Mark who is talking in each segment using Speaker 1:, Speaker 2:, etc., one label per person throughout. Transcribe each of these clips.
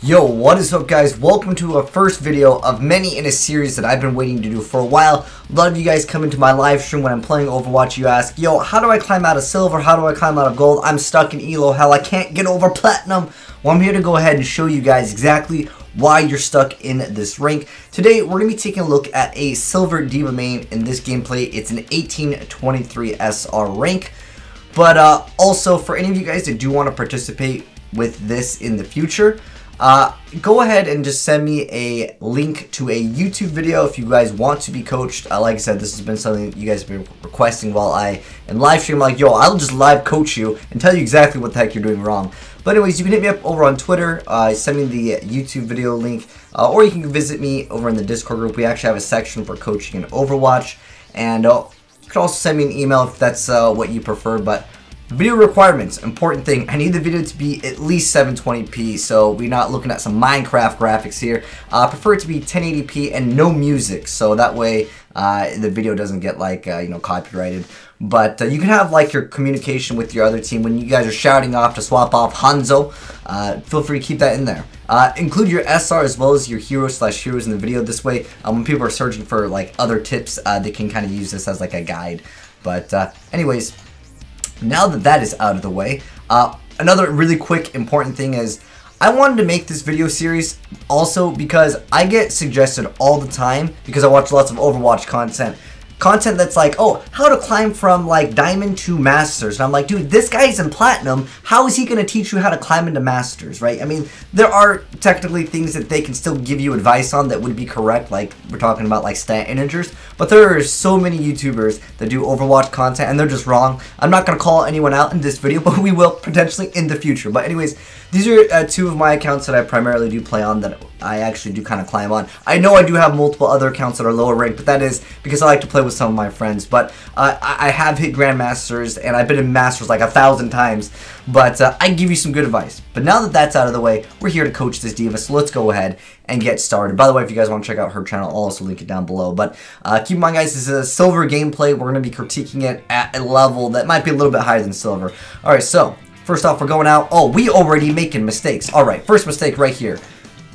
Speaker 1: Yo, what is up guys? Welcome to a first video of many in a series that I've been waiting to do for a while. A lot of you guys come into my live stream when I'm playing Overwatch. You ask, yo, how do I climb out of silver? How do I climb out of gold? I'm stuck in elo. Hell, I can't get over platinum. Well, I'm here to go ahead and show you guys exactly why you're stuck in this rank. Today, we're going to be taking a look at a silver D.Va main in this gameplay. It's an 1823 SR rank. But also, for any of you guys that do want to participate with this in the future, go ahead and just send me a link to a YouTube video if you guys want to be coached. Like I said, this has been something you guys have been requesting while I am live stream. Like, yo, I'll just live coach you and tell you exactly what the heck you're doing wrong. But anyways, you can hit me up over on Twitter, send me the YouTube video link, or you can visit me over in the Discord group. We actually have a section for coaching in Overwatch, and you can also send me an email if that's what you prefer. But video requirements, important thing. I need the video to be at least 720p, so we're not looking at some Minecraft graphics here. I prefer it to be 1080p and no music, so that way the video doesn't get like you know, copyrighted. But you can have like your communication with your other team when you guys are shouting off to swap off Hanzo. Feel free to keep that in there. Include your SR as well as your hero/heroes in the video. This way, when people are searching for like other tips, they can kind of use this as like a guide. But anyways, now that that is out of the way, another really quick important thing is I wanted to make this video series also because I get suggested all the time, because I watch lots of Overwatch content that's like, oh, how to climb from like diamond to masters. And I'm like, dude, this guy's in platinum. How is he going to teach you how to climb into masters, right? I mean, there are technically things that they can still give you advice on that would be correct, like we're talking about like stat integers, but there are so many YouTubers that do Overwatch content and they're just wrong. I'm not going to call anyone out in this video, but we will potentially in the future. But anyways, these are two of my accounts that I primarily do play on, that I actually do kind of climb on. I know I do have multiple other accounts that are lower ranked, but that is because I like to play with some of my friends. But I have hit Grandmasters, and I've been in Masters like 1,000 times. But I give you some good advice. But now that that's out of the way, we're here to coach this D.Va, so let's go ahead and get started. By the way, if you guys want to check out her channel, I'll also link it down below. But keep in mind, guys, this is a silver gameplay. We're going to be critiquing it at a level that might be a little bit higher than silver. Alright, so first off, we're going out. Oh, we already making mistakes. Alright, first mistake right here.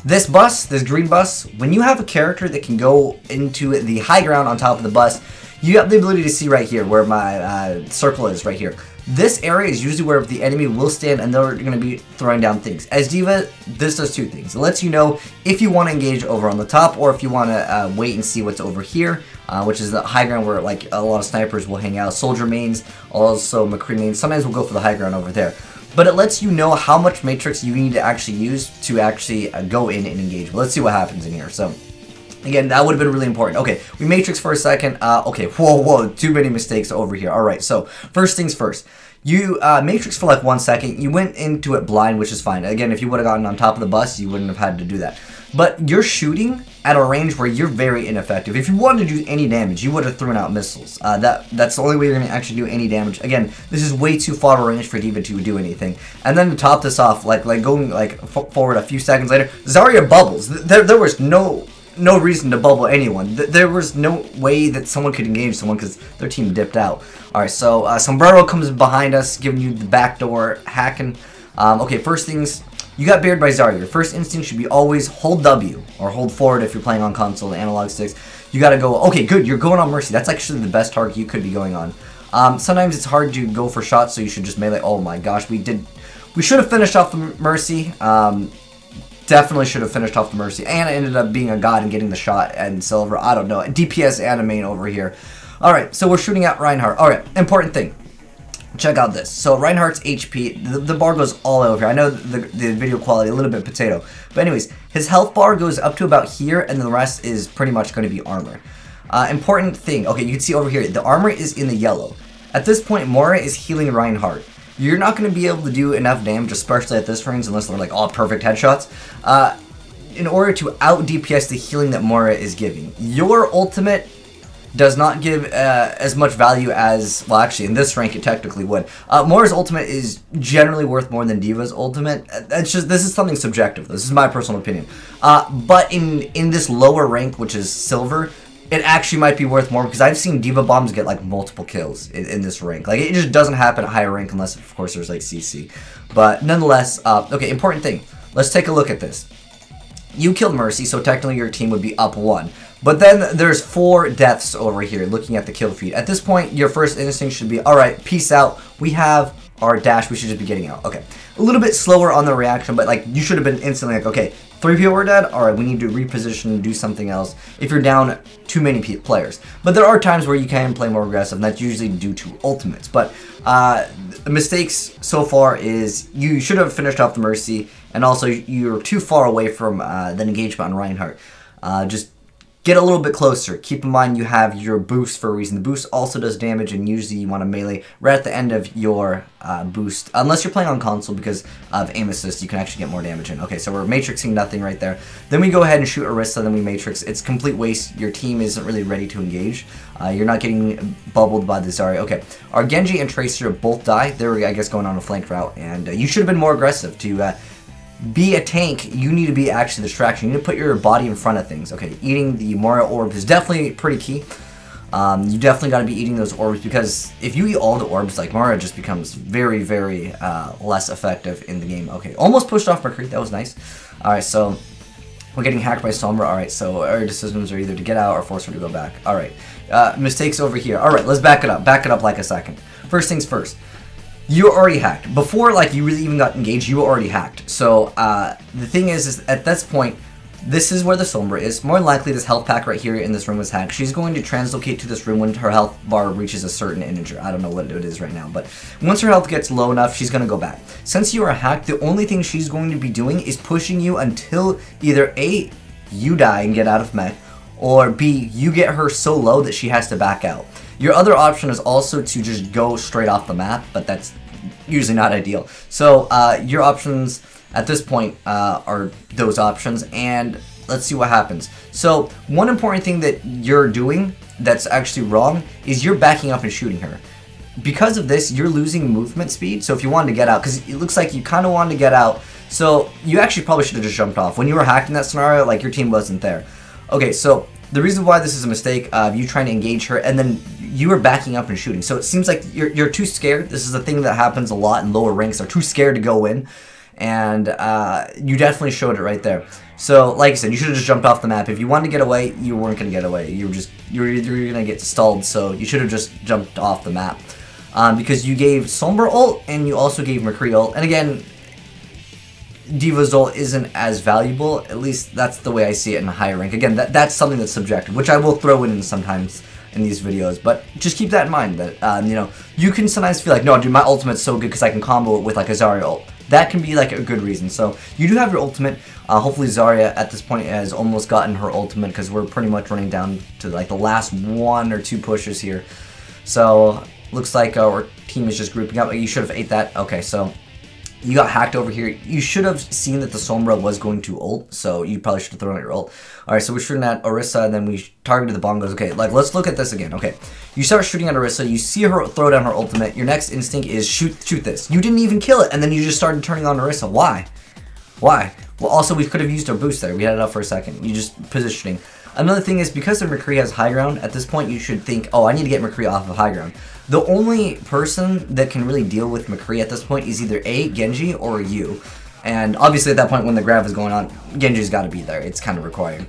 Speaker 1: This bus, this green bus, when you have a character that can go into the high ground on top of the bus, you have the ability to see right here where my circle is right here. This area is usually where the enemy will stand and they're going to be throwing down things. As D.Va, this does two things. It lets you know if you want to engage over on the top or if you want to wait and see what's over here, which is the high ground where like a lot of snipers will hang out. Soldier mains, also McCree mains, sometimes we'll go for the high ground over there. But it lets you know how much matrix you need to actually use to actually go in and engage. Well, let's see what happens in here. So again, that would have been really important. Okay, we matrix for a second. Okay, whoa, too many mistakes over here. All right, so first things first. You matrix for like 1 second. You went into it blind, which is fine. Again, if you would have gotten on top of the bus, you wouldn't have had to do that. But you're shooting at a range where you're very ineffective. If you wanted to do any damage, you would have thrown out missiles. That's the only way you're going to actually do any damage. Again, this is way too far of a range for D.Va to do anything. And then to top this off, like going like forward a few seconds later, Zarya bubbles. There was no reason to bubble anyone. There was no way that someone could engage someone because their team dipped out. Alright, so Sombrero comes behind us, giving you the backdoor hacking. Okay, first things, you got baited by Zarya. Your first instinct should be always hold W, or hold forward if you're playing on console, the analog sticks. You gotta go, okay, good, you're going on Mercy. That's actually the best target you could be going on. Sometimes it's hard to go for shots, so you should just melee. Oh my gosh, we should have finished off the Mercy. Definitely should have finished off the Mercy. And I ended up being a god and getting the shot and silver. I don't know. DPS anime over here. Alright, so we're shooting at Reinhardt. Alright, important thing. Check out this. So Reinhardt's HP, the bar goes all over here. I know the video quality, a little bit potato. But anyways, his health bar goes up to about here, and the rest is pretty much going to be armor. Important thing. Okay, you can see over here, the armor is in the yellow. At this point, Moira is healing Reinhardt. You're not going to be able to do enough damage, especially at this range, unless they're like all perfect headshots, in order to out DPS the healing that Moira is giving. Your ultimate does not give as much value as, well, actually in this rank it technically would. Moira's ultimate is generally worth more than D.Va's ultimate. It's just, this is something subjective. This is my personal opinion. But in this lower rank, which is silver, it actually might be worth more, because I've seen D.Va bombs get like multiple kills in this rank. Like, it just doesn't happen at higher rank unless of course there's like CC. But nonetheless, okay, important thing. let's take a look at this. You killed Mercy, so technically your team would be up 1. But then there's 4 deaths over here, looking at the kill feed. At this point, your first instinct should be, alright, peace out. We have our dash, we should just be getting out. Okay. A little bit slower on the reaction, but like, you should have been instantly like, okay, 3 people are dead, alright, we need to reposition and do something else if you're down too many players. But there are times where you can play more aggressive, and that's usually due to ultimates. But the mistakes so far is you should have finished off the Mercy, and also you're too far away from the engagement on Reinhardt. Just get a little bit closer. Keep in mind you have your boost for a reason. The boost also does damage, and usually you want to melee right at the end of your boost. Unless you're playing on console, because of aim assist, you can actually get more damage in. Okay, so we're matrixing nothing right there. Then we go ahead and shoot Orisa, then we matrix. It's complete waste. Your team isn't really ready to engage. You're not getting bubbled by the Zarya. Okay, our Genji and Tracer both die. They were, I guess, going on a flank route, and you should have been more aggressive to be a tank. You need to be actually the distraction. You need to put your body in front of things. Okay, eating the Moira orb is definitely pretty key. You definitely got to be eating those orbs, because if you eat all the orbs, like, Moira just becomes very, very less effective in the game. Okay, almost pushed off McCree. That was nice. Alright, so we're getting hacked by Sombra. Alright, so our decisions are either to get out or force her to go back. Alright, mistakes over here. Alright, let's back it up. Back it up like a second. First things first. You were already hacked. Before, like, you really even got engaged, you were already hacked. So, the thing is at this point, this is where the Sombra is. More than likely, this health pack right here in this room was hacked. She's going to translocate to this room when her health bar reaches a certain integer. I don't know what it is right now, but once her health gets low enough, she's going to go back. Since you are hacked, the only thing she's going to be doing is pushing you until either A, you die and get out of mech, or B, you get her so low that she has to back out. Your other option is also to just go straight off the map, but that's usually not ideal. So your options at this point are those options, and let's see what happens. So one important thing that you're doing that's actually wrong is you're backing up and shooting her. Because of this, you're losing movement speed. So if you wanted to get out, because it looks like you kind of wanted to get out, so you actually probably should have just jumped off. When you were hacked in that scenario, like, your team wasn't there. Okay, so the reason why this is a mistake of you trying to engage her, and then you were backing up and shooting. So it seems like you're too scared. This is a thing that happens a lot in lower ranks. They're too scared to go in, and you definitely showed it right there. So, like I said, you should have just jumped off the map. If you wanted to get away, you weren't going to get away. You were going to get stalled, so you should have just jumped off the map. Because you gave Sombra ult, and you also gave McCree ult. And again, D.Va's ult isn't as valuable. At least that's the way I see it in a higher rank. Again, that's something that's subjective, which I will throw in sometimes in these videos. But just keep that in mind, that you know, you can sometimes feel like, no, dude, my ultimate's so good because I can combo it with like a Zarya ult. That can be like a good reason. So you do have your ultimate. Hopefully Zarya at this point has almost gotten her ultimate, because we're pretty much running down to like the last 1 or 2 pushes here. So looks like our team is just grouping up. You should have ate that. Okay, so you got hacked over here. You should have seen that the Sombra was going to ult, so you probably should have thrown out your ult. Alright, so we're shooting at Orisa, and then we targeted the bongos. Okay, like, let's look at this again. Okay, you start shooting at Orisa, you see her throw down her ultimate. Your next instinct is shoot this. You didn't even kill it, and then you just started turning on Orisa. Why? Why? Well, also, we could have used our boost there. We had it up for a second. You just positioning. Another thing is, because the McCree has high ground, at this point you should think, oh, I need to get McCree off of high ground. The only person that can really deal with McCree at this point is either A, Genji, or you. And obviously at that point when the grab is going on, Genji's got to be there. It's kind of required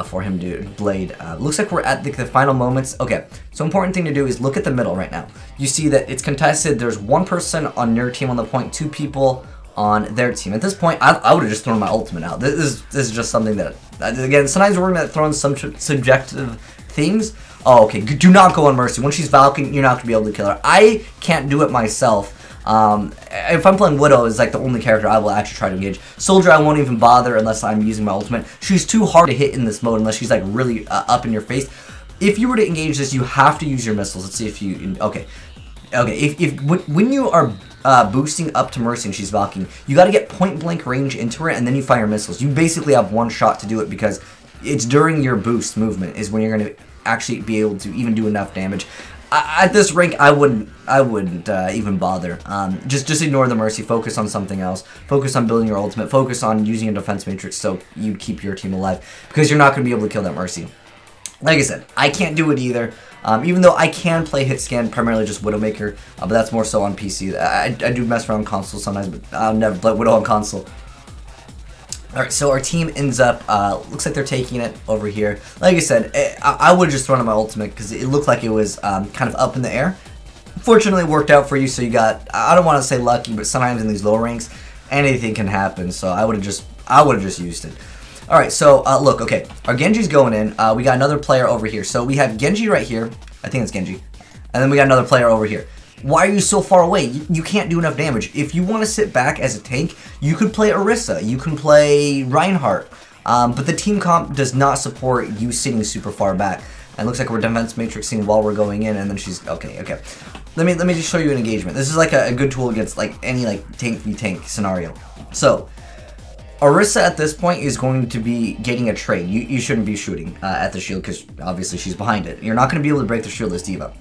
Speaker 1: for him to blade. Looks like we're at the final moments. Okay, so important thing to do is look at the middle right now. You see that it's contested. There's 1 person on your team on the point, 2 people on their team. At this point, I would have just thrown my ultimate out. This is just something that, again, sometimes we're going to throw in some subjective things. Oh, okay, do not go on Mercy. When she's Valkyrie, you're not going to be able to kill her. I can't do it myself. If I'm playing Widow, is like the only character I will actually try to engage. Soldier, I won't even bother unless I'm using my ultimate. She's too hard to hit in this mode unless she's like really up in your face. If you were to engage this, you have to use your missiles. Let's see if you... Okay. Okay, when you are boosting up to Mercy and she's Valkyrie, you got to get point blank range into her, and then you fire missiles. You basically have 1 shot to do it, because it's during your boost movement is when you're going to actually be able to even do enough damage. At this rank, I wouldn't even bother. Just ignore the Mercy. Focus on something else. Focus on building your ultimate. Focus on using a defense matrix so you keep your team alive, because you're not going to be able to kill that Mercy. Like I said, I can't do it either. Even though I can play hit scan, primarily just Widowmaker, but that's more so on PC. I do mess around on console sometimes, but I'll never play Widow on console. Alright, so our team ends up, looks like they're taking it over here. Like I said, I would have just thrown on my ultimate because it looked like it was kind of up in the air. Fortunately, it worked out for you, so you got, I don't want to say lucky, but sometimes in these low ranks, anything can happen, so I would have just used it. Alright, so, look, okay, our Genji's going in. We got another player over here. So we have Genji right here. I think it's Genji. And then we got another player over here. Why are you so far away? You can't do enough damage. If you want to sit back as a tank, you could play Orisa. You can play Reinhardt. But the team comp does not support you sitting super far back. And it looks like we're defense matrixing while we're going in, and then she's... Okay. Let me just show you an engagement. This is like a good tool against like any like tank v tank scenario. So, Orisa at this point is going to be getting a trade. You shouldn't be shooting at the shield because obviously she's behind it. You're not going to be able to break the shield as D.Va.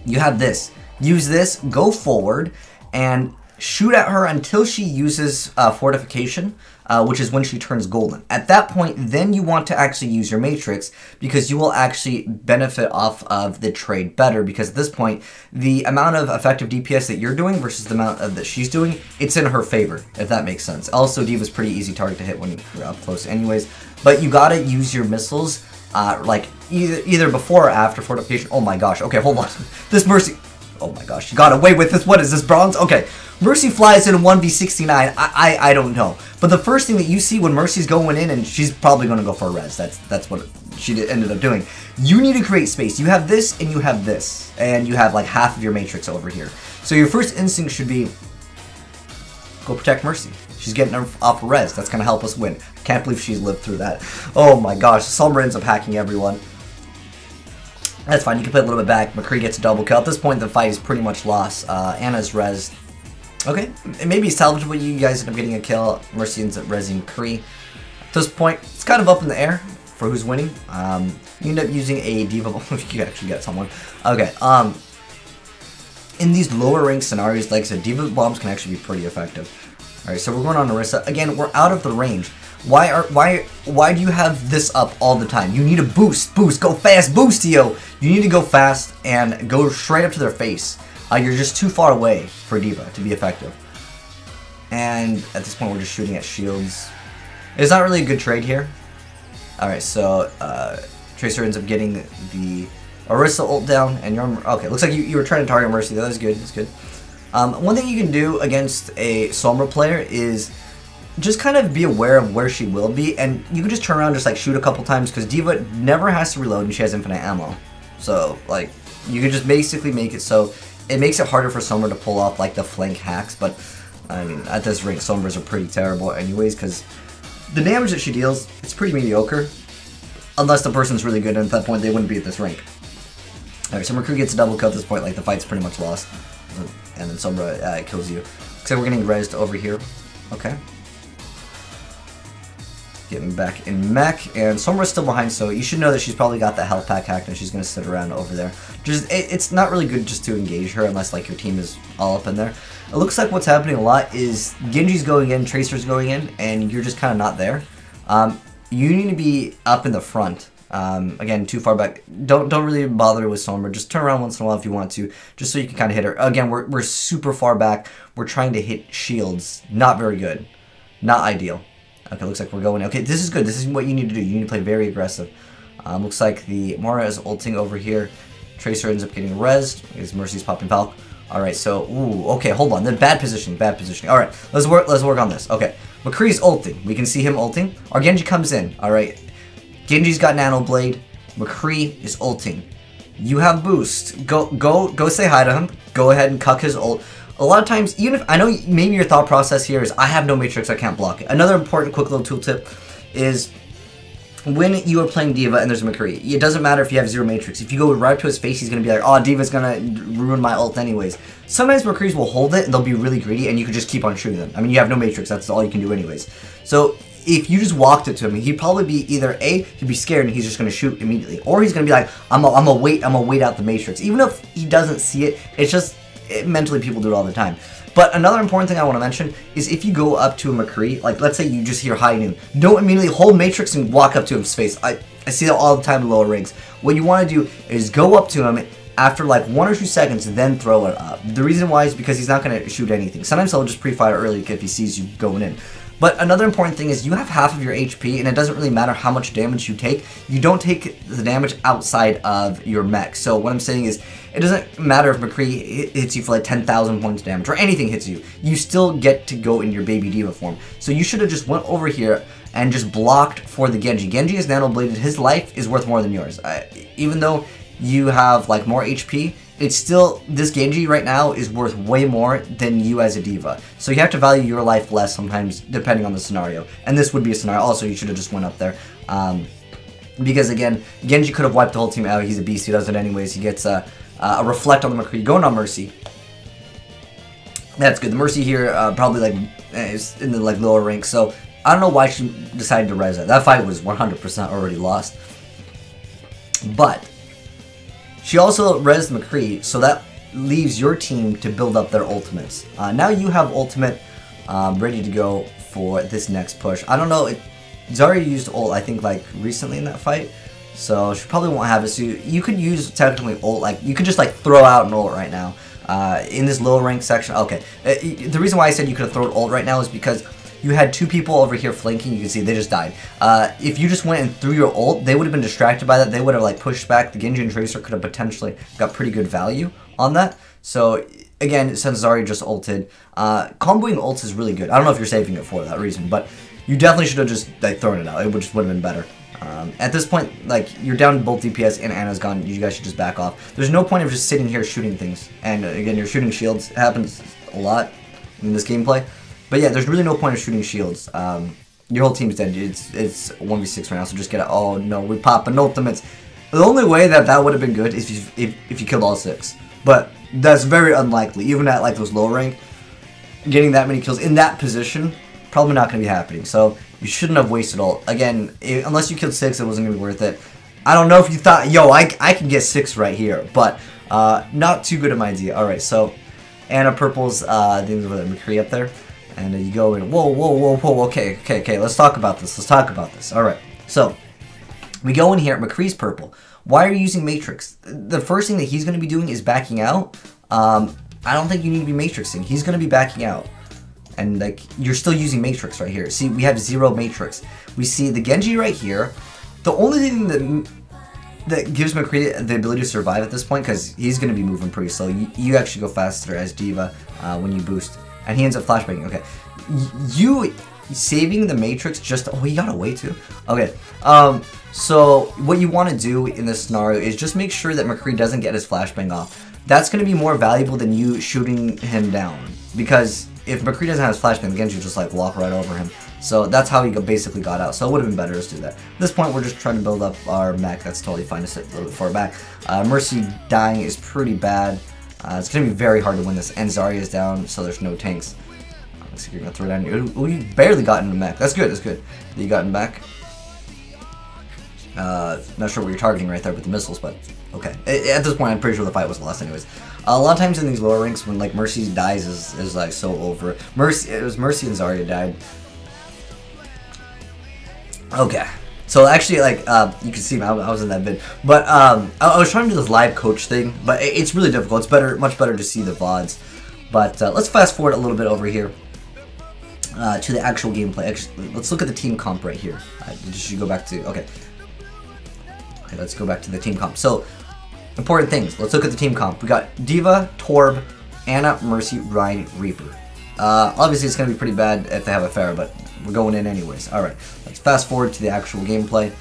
Speaker 1: You have this. Use this, go forward, and shoot at her until she uses fortification, which is when she turns golden. At that point, then you want to actually use your matrix because you will actually benefit off of the trade better because at this point, the amount of effective DPS that you're doing versus the amount of that she's doing, it's in her favor, if that makes sense. Also, D.Va's pretty easy target to hit when you're up close anyways, but you gotta use your missiles like either before or after fortification. Oh my gosh, okay, hold on. This Mercy... Oh my gosh, you got away with this. What is this, bronze? Okay, Mercy flies in a 1v69. I don't know. But the first thing that you see when Mercy's going in, and she's probably going to go for a res. That's what she ended up doing. You need to create space. You have this, and you have this. And you have like half of your matrix over here. So your first instinct should be, go protect Mercy. She's getting her off a res. That's going to help us win. Can't believe she's lived through that. Oh my gosh, Sombra ends up hacking everyone. That's fine, you can play a little bit back. McCree gets a double kill. At this point, the fight is pretty much lost. Anna's rezzed. Okay, maybe it's salvageable. You guys end up getting a kill. Mercy ends up rezzing McCree. At this point, it's kind of up in the air for who's winning. You end up using a D.Va bomb if you actually get someone. Okay, in these lower rank scenarios, like I said, D.Va bombs can actually be pretty effective. Alright, so we're going on Orisa. Again, we're out of the range. Why do you have this up all the time? You need a boost, go fast, boostio. You need to go fast and go straight up to their face. You're just too far away for D.Va to be effective. And at this point, we're just shooting at shields. It's not really a good trade here. Alright, so Tracer ends up getting the Orisa ult down, and you're okay. Looks like you were trying to target Mercy. That was good. That's good. One thing you can do against a Sombra player is just kind of be aware of where she will be, and you can just turn around and just like shoot a couple times because D.Va never has to reload and she has infinite ammo. So like you can just basically make it so it makes it harder for Sombra to pull off like the flank hacks. But I mean, at this rate, Sombras are pretty terrible anyways because the damage that she deals, it's pretty mediocre. Unless the person's really good, and at that point they wouldn't be at this rank. Alright, so McCree gets a double kill at this point, like the fight's pretty much lost. And then Sombra kills you. Except we're getting rezzed over here. Okay. Getting back in mech, and Sombra's still behind, so you should know that she's probably got the health pack hacked and she's going to sit around over there. It's not really good just to engage her unless like your team is all up in there. It looks like what's happening a lot is Genji's going in, Tracer's going in, and you're just kind of not there. You need to be up in the front. Again, too far back. Don't really bother with Sombra. Just turn around once in a while if you want to, just so you can kind of hit her. Again, we're super far back. We're trying to hit shields. Not very good. Not ideal. Okay, looks like we're going. Okay, this is good. This is what you need to do. You need to play very aggressive. Looks like the Mora is ulting over here. Tracer ends up getting rezzed. His Mercy's popping Valk. Alright, so, ooh, okay, hold on. Then bad positioning, bad positioning. Alright, let's work on this. Okay, McCree's ulting. We can see him ulting. Our Genji comes in. Alright, Genji's got Nano Blade. McCree is ulting. You have boost. Go say hi to him. Go ahead and cuck his ult. A lot of times, even if, I know maybe your thought process here is, I have no matrix, I can't block it. Another important quick little tool tip is, when you are playing D.Va and there's a McCree, it doesn't matter if you have zero matrix. If you go right to his face, he's going to be like, oh, D.Va's going to ruin my ult anyways. Sometimes McCrees will hold it and they'll be really greedy and you can just keep on shooting them. I mean, you have no matrix, that's all you can do anyways. So, if you just walked it to him, he'd probably be either A, he'd be scared and he's just going to shoot immediately. Or he's going to be like, I'm gonna wait out the matrix. Even if he doesn't see it, it's just, mentally people do it all the time. But another important thing I want to mention is if you go up to a McCree, like let's say you just hear hi noon, don't immediately hold matrix and walk up to his face. I see that all the time in lower ranks. What you want to do is go up to him after like 1 or 2 seconds and then throw it up. The reason why is because he's not going to shoot anything. Sometimes he'll just pre-fire early if he sees you going in. But another important thing is you have half of your HP, and it doesn't really matter how much damage you take. You don't take the damage outside of your mech. So what I'm saying is, it doesn't matter if McCree hits you for like 10,000 points damage, or anything hits you. You still get to go in your baby D.Va form. So you should have just went over here and just blocked for the Genji. Genji is nano bladed. His life is worth more than yours. Even though you have like more HP, it's still, this Genji right now is worth way more than you as a D.Va. So you have to value your life less sometimes, depending on the scenario. And this would be a scenario. Also, you should have just went up there. Because again, Genji could have wiped the whole team out. He's a beast. He does it anyways. He gets a reflect on the McCree. Going on Mercy. That's good. The Mercy here probably like is in the like lower rank. So I don't know why she decided to res that. That fight was 100% already lost. But she also res McCree, so that leaves your team to build up their ultimates. Now you have ultimate ready to go for this next push. I don't know, Zarya used ult, I think, like, recently in that fight, so she probably won't have it. So you could use, technically, ult, like, you could just, like, throw out an ult right now. In this low rank section, okay. The reason why I said you could have thrown ult right now is because you had two people over here flanking. You can see they just died. If you just went and threw your ult, they would have been distracted by that. They would have like pushed back. The Genji and Tracer could have potentially got pretty good value on that. So again, since Zarya just ulted, comboing ults is really good. I don't know if you're saving it for that reason, but you definitely should have just like thrown it out. It just would have been better. At this point, like, you're down both DPS and Ana's gone. You guys should just back off. There's no point of just sitting here shooting things. And again, you're shooting shields. It happens a lot in this gameplay. But yeah, there's really no point of shooting shields. Your whole team's dead. It's 1v6 right now, so just get it. Oh no, we pop an ultimates. The only way that would have been good is if you killed all 6. But that's very unlikely. Even at like those low rank, getting that many kills in that position, probably not going to be happening. So you shouldn't have wasted ult. Again, unless you killed 6, it wasn't going to be worth it. I don't know if you thought, yo, I can get 6 right here. But not too good of an idea. Alright, so Ana purples things over there, McCree up there. And you go in, whoa, okay, let's talk about this, alright. So, we go in here, McCree's purple. Why are you using Matrix? The first thing that he's going to be doing is backing out. I don't think you need to be Matrixing. He's going to be backing out. And, like, you're still using Matrix right here. See, we have 0 Matrix. We see the Genji right here. The only thing that gives McCree the ability to survive at this point, because he's going to be moving pretty slow. You actually go faster as D.Va when you boost. And he ends up flashbanging. Okay, you saving the Matrix just... Oh, he got away too? Okay, so what you want to do in this scenario is just make sure that McCree doesn't get his flashbang off. That's going to be more valuable than you shooting him down. Because if McCree doesn't have his flashbang, the Genji will just like walk right over him. So that's how he basically got out. So it would have been better to do that. At this point, we're just trying to build up our mech. That's totally fine to sit a little bit far back. Mercy dying is pretty bad. It's going to be very hard to win this, and Zarya is down, so there's no tanks. Looks like you're going to throw down your... Oh, you barely got into mech. That's good, that you got in back. Not sure what you're targeting right there with the missiles, but okay. At this point, I'm pretty sure the fight was lost anyways. A lot of times in these lower ranks, when like Mercy dies is like so over. It was Mercy and Zarya died. Okay. So actually, like, you can see me, I was in that vid. But, I was trying to do this live coach thing, but it's really difficult. It's much better to see the VODs. But, let's fast forward a little bit over here to the actual gameplay. Actually, let's look at the team comp right here. Just should go back to, okay, let's go back to the team comp. So, important things. Let's look at the team comp. We got D.Va, Torb, Ana, Mercy, Ryan, Reaper. Obviously, it's going to be pretty bad if they have a Pharah, but we're going in anyways. Alright, let's fast forward to the actual gameplay.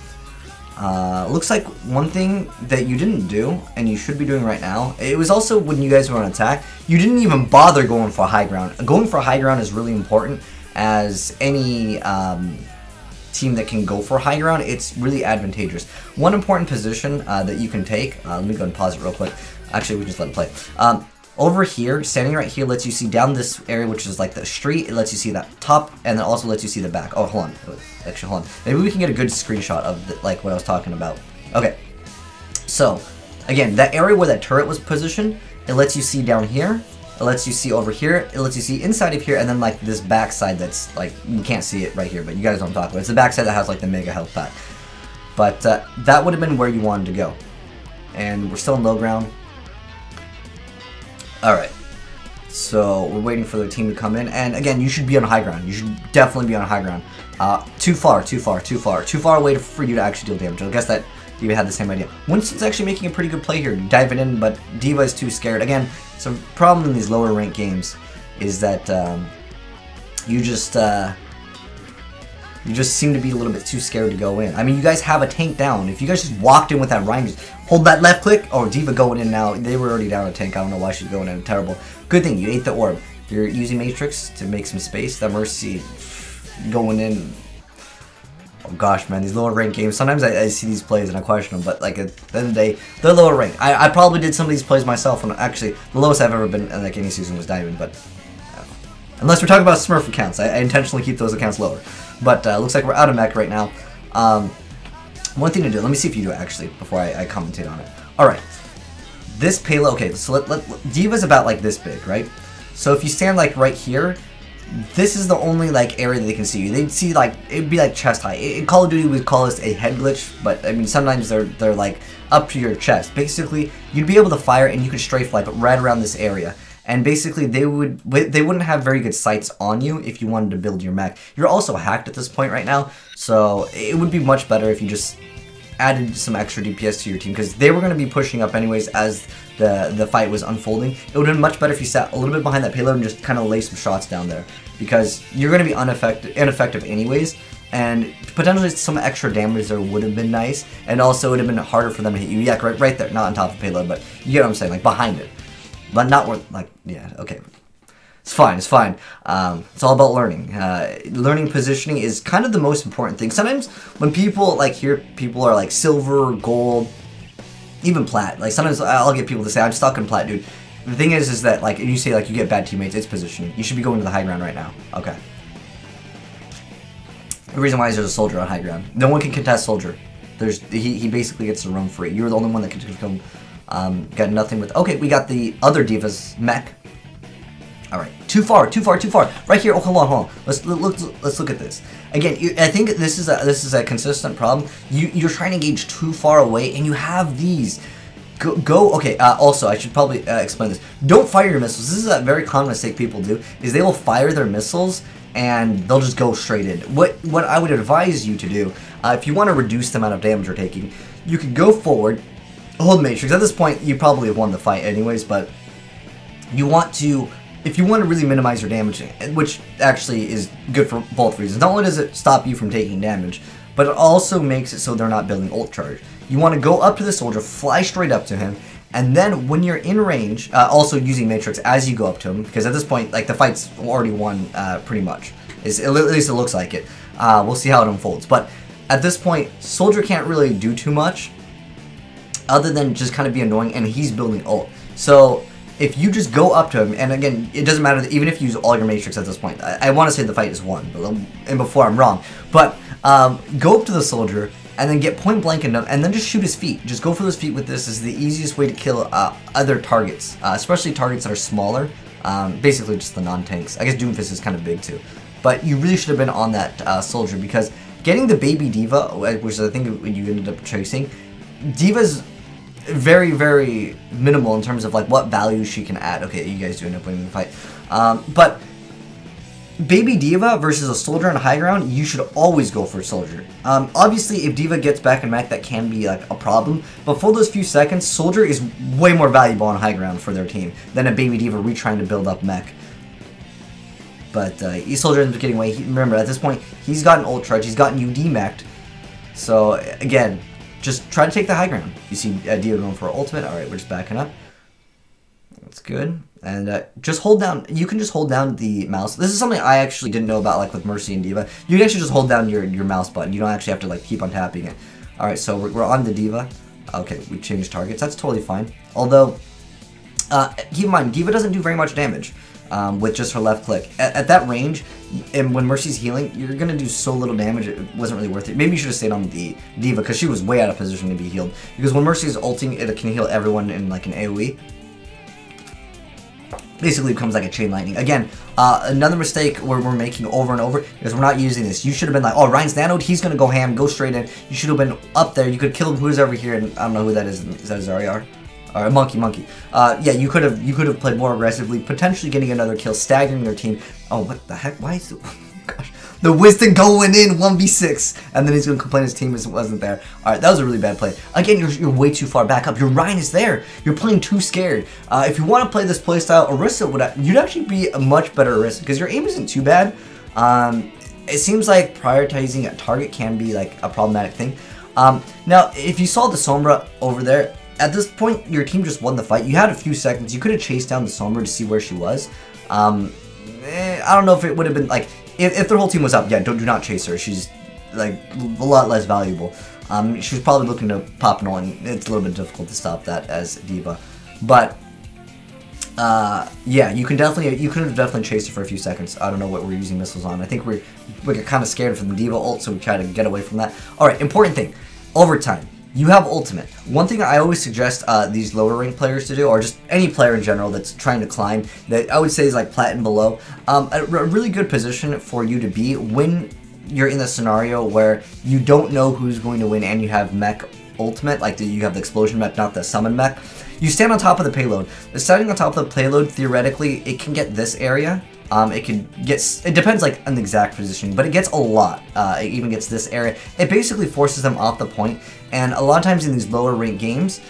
Speaker 1: Looks like one thing that you didn't do, and you should be doing right now, it was also when you guys were on attack, you didn't even bother going for high ground. Going for high ground is really important, as any team that can go for high ground, it's really advantageous. One important position that you can take, let me go and pause it real quick. Actually, we can just let it play. Over here, standing right here, lets you see down this area, which is like the street. It lets you see that top, and then also lets you see the back. Oh, hold on. Actually, hold on. Maybe we can get a good screenshot of like what I was talking about. Okay. So, again, that area where that turret was positioned, it lets you see down here. It lets you see over here. It lets you see inside of here, and then like this back side that's like, you can't see it right here, but you guys know what I'm talking about. It's the back side that has like the mega health pack. But that would have been where you wanted to go. And we're still in low ground. Alright, So we're waiting for the team to come in. And again, you should be on high ground. You should definitely be on high ground. Too far away for you to actually deal damage. I guess that D.Va had the same idea. Winston's actually making a pretty good play here, diving in, but D.Va is too scared. Again, some problem in these lower ranked games is that you just seem to be a little bit too scared to go in. I mean, you guys have a tank down. If you guys just walked in with that Ryan, just hold that left click. Oh, D.Va going in now. They were already down a tank. I don't know why she's going in. Terrible. Good thing you ate the orb. You're using Matrix to make some space. That Mercy going in. Oh gosh, man, these lower ranked games. Sometimes I see these plays and I question them, but like at the end of the day, they're lower ranked. I probably did some of these plays myself, and actually the lowest I've ever been in like any season was Diamond, but unless we're talking about Smurf accounts, I intentionally keep those accounts lower. But looks like we're out of mech right now. One thing to do, let me see if you do it actually before I commentate on it. Alright, this payload, okay, so D.Va's about like this big, right? So if you stand like right here, this is the only like area that they can see you. They'd see like, it'd be like chest high. In Call of Duty we'd call this a head glitch, but I mean sometimes they're like up to your chest. Basically, you'd be able to fire and you could strafe like right around this area. And basically, they wouldn't have very good sights on you if you wanted to build your mech. You're also hacked at this point right now, so it would be much better if you just added some extra DPS to your team, because they were going to be pushing up anyways as the fight was unfolding. It would have been much better if you sat a little bit behind that payload and just kind of lay some shots down there, because you're going to be ineffective anyways, and potentially some extra damage there would have been nice, and also it would have been harder for them to hit you. Yeah, right there, not on top of the payload, but you get what I'm saying, like behind it. But not worth, like, yeah, okay. It's fine, it's fine. It's all about learning. Learning positioning is kind of the most important thing. Sometimes when people, like, hear people are, like, silver, gold, even plat. Like, sometimes I'll get people to say, I'm stuck in plat, dude. The thing is that, like, and you say, like, you get bad teammates, it's positioning. You should be going to the high ground right now. Okay. The reason why is there's a soldier on high ground. No one can contest soldier. He basically gets to roam free. You're the only one that can come. Got nothing with. Okay, we got the other D.Va's mech. All right, too far. Right here. Oh, hold on. Let's look at this again. I think this is a consistent problem. You're trying to engage too far away, and you have these. Go. Okay. Also, I should probably explain this. Don't fire your missiles. This is a very common mistake people do. Is they will fire their missiles and they'll just go straight in. What I would advise you to do, if you want to reduce the amount of damage you're taking, you could go forward. Hold Matrix. At this point, you probably have won the fight anyways, but you want to, if you want to really minimize your damage, which actually is good for both reasons. Not only does it stop you from taking damage, but it also makes it so they're not building ult charge. You want to go up to the soldier, fly straight up to him, and then when you're in range, also using Matrix as you go up to him, because at this point, like, the fight's already won pretty much. At least it looks like it. We'll see how it unfolds. But at this point, soldier can't really do too much, other than just kind of be annoying, and he's building ult. So if you just go up to him, and again, it doesn't matter even if you use all your Matrix at this point. I want to say the fight is won, and before I'm wrong. But go up to the soldier and then get point blank and then just shoot his feet. Just go for those feet with this. Is the easiest way to kill other targets, especially targets that are smaller. Basically just the non-tanks. I guess Doomfist is kind of big too. But you really should have been on that soldier, because getting the baby D.Va, which I think you ended up chasing, D.Va's very, very minimal in terms of like what value she can add. Okay, you guys do end up winning the fight. But baby D.Va versus a soldier on high ground, you should always go for a soldier. Obviously, if D.Va gets back in mech, that can be like a problem. But for those few seconds, soldier is way more valuable on high ground for their team than a baby D.Va retrying to build up mech. But soldier ends up getting away. Remember, at this point, he's gotten ult charge. He's gotten you D.Mech'd. So again, just try to take the high ground. You see D.Va going for ultimate. Alright, we're just backing up. That's good. And just hold down. You can just hold down the mouse. This is something I actually didn't know about, like with Mercy and D.Va. You can actually just hold down your mouse button. You don't actually have to like keep on tapping it. Alright, so we're on the D.Va. Okay, we changed targets. That's totally fine. Although, keep in mind, D.Va doesn't do very much damage with just her left click. At that range, and when Mercy's healing, you're going to do so little damage, it wasn't really worth it. Maybe you should have stayed on the D.Va, because she was way out of position to be healed. Because when Mercy's ulting, it can heal everyone in like an AoE. Basically becomes like a chain lightning. Again, another mistake we're making over and over is we're not using this. You should have been like, oh, Ryan's nanoed, he's going to go ham, go straight in. You should have been up there. You could kill who's over here, and I don't know who that is. Is that Zarya? or monkey. Yeah, you could have played more aggressively, potentially getting another kill, staggering their team. Oh, what the heck? Why is it? Gosh, the Wisdom going in 1v6, and then he's gonna complain his team wasn't there. All right, that was a really bad play. Again, you're way too far back up. Your Ryan is there. You're playing too scared. If you want to play this playstyle, Orisa you'd actually be a much better Orisa because your aim isn't too bad. It seems like prioritizing a target can be like a problematic thing. Now, if you saw the Sombra over there, at this point, your team just won the fight. You had a few seconds. You could have chased down the Sombra to see where she was. I don't know if it would have been like, if their whole team was up, yeah, do not chase her. She's like a lot less valuable. She's probably looking to pop an ult, and it's a little bit difficult to stop that as D.Va. But yeah, you could have definitely chased her for a few seconds. I don't know what we're using missiles on. I think we get kind of scared from the D.Va ult, so we try to get away from that. All right, important thing, overtime. You have ultimate. One thing I always suggest these lower rank players to do, or just any player in general that's trying to climb, that I would say is like plat and below, a really good position for you to be when you're in the scenario where you don't know who's going to win and you have mech ultimate, like you have the explosion mech, not the summon mech. You stand on top of the payload. Standing on top of the payload, theoretically, it can get this area. It depends like on the exact position, but it gets a lot. It even gets this area. It basically forces them off the point, and a lot of times in these lower rank games,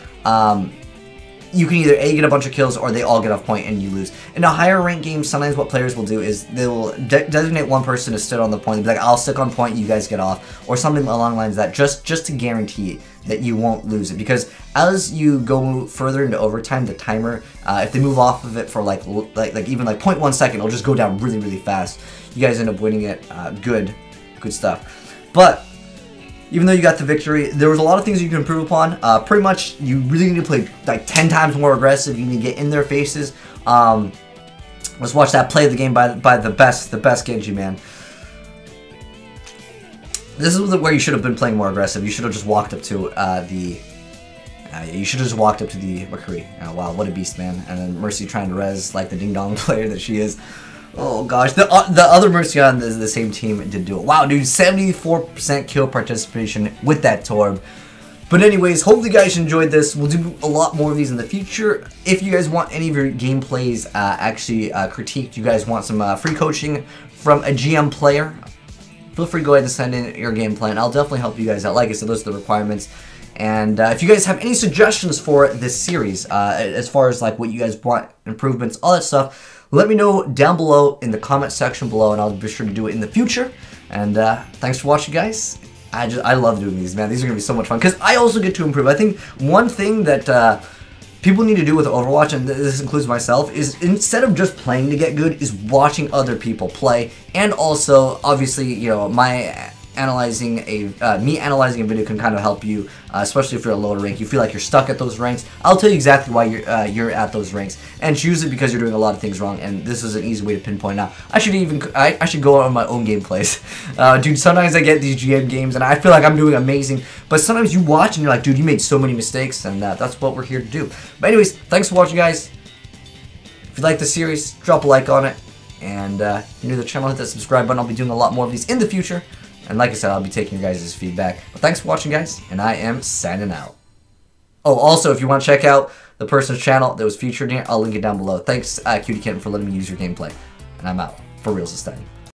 Speaker 1: you can either A, get a bunch of kills, or they all get off point and you lose. In a higher rank game, sometimes what players will do is they will designate one person to sit on the point. They'll be like, I'll stick on point, you guys get off, or something along the lines of that, just to guarantee that you won't lose it. Because as you go further into overtime, the timer, if they move off of it for like even like 0.1 second, it'll just go down really, really fast. You guys end up winning it. Good stuff. But even though you got the victory, there was a lot of things you can improve upon. Pretty much, you really need to play like 10 times more aggressive. You need to get in their faces. Let's watch that play of the game by the best Genji, man. This is where you should have been playing more aggressive. You should have just walked up to you should have just walked up to the McCree. Oh, wow, what a beast, man. And then Mercy trying to res like the ding-dong player that she is. Oh gosh, the other Mercy on the same team did do it. Wow, dude, 74% kill participation with that Torb. But anyways, hopefully you guys enjoyed this. We'll do a lot more of these in the future. If you guys want any of your gameplays actually critiqued, you guys want some free coaching from a GM player, feel free to go ahead and send in your game plan. I'll definitely help you guys out. Like I said, those are the requirements. And if you guys have any suggestions for this series, as far as like what you guys want, improvements, all that stuff, let me know down below in the comment section below, and I'll be sure to do it in the future. And thanks for watching, guys. I love doing these, man. These are gonna be so much fun because I also get to improve. I think one thing that people need to do with Overwatch, and this includes myself, is instead of just playing to get good, is watching other people play, and also obviously, you know, me analyzing a video can kind of help you, especially if you're a lower rank. You feel like you're stuck at those ranks. I'll tell you exactly why you're at those ranks, and it's usually because you're doing a lot of things wrong. And this is an easy way to pinpoint out. I should go on my own gameplays, dude. Sometimes I get these GM games and I feel like I'm doing amazing, but sometimes you watch and you're like, dude, you made so many mistakes, and that's what we're here to do. But anyways, thanks for watching, guys. If you like the series, drop a like on it, and if you're new to the channel, hit that subscribe button. I'll be doing a lot more of these in the future. And like I said, I'll be taking your guys' feedback. But thanks for watching, guys, and I am signing out. Oh, also, if you want to check out the person's channel that was featured here, I'll link it down below. Thanks, KutieKitten, for letting me use your gameplay. And I'm out. For real this time.